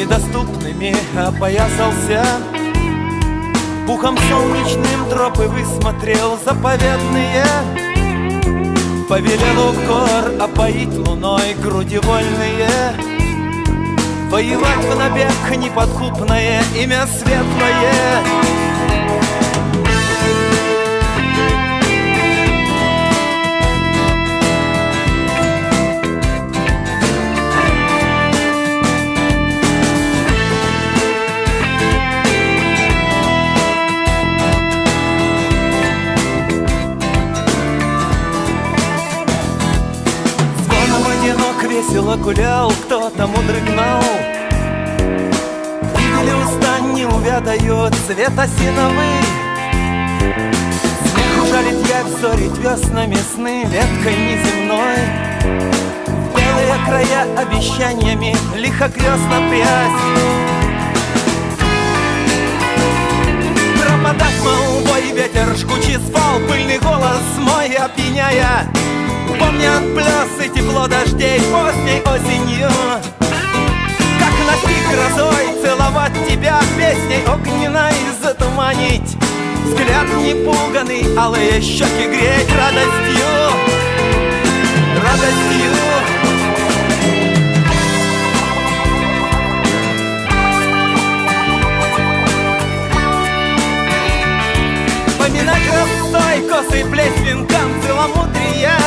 Крыльями доступными опоясался, пухом солнечным тропы высмотрел заповедные. Повелел у гор опоить луной груди вольные, воевать в набег неподкупное имя светлое. Весело гулял, кто-то мудрый гнал. Видели, уста не увядают, цвет осиновый. Смех ужалит явь, зорить веснами сны веткой неземной. Белые края обещаниями лихо крестно прясть. Пропадать молвой ветер жгучий звал, пыльный голос мой опьяняя. Помнят плясы, тепло дождей поздней осенью. Как настиг грозой целовать тебя песней огненной затуманить. Взгляд непуганный, алые щеки греть радостью, радостью. Поминать росой косы плеть венкам целомудрия.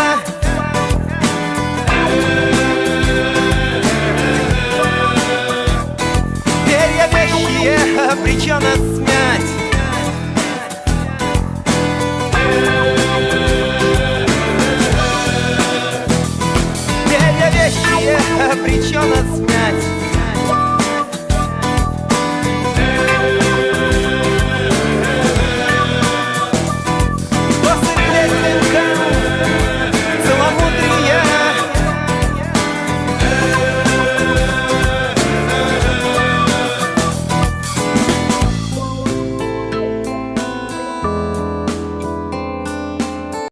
Перья вещие обреченно смять. Перья вещие обреченно смять.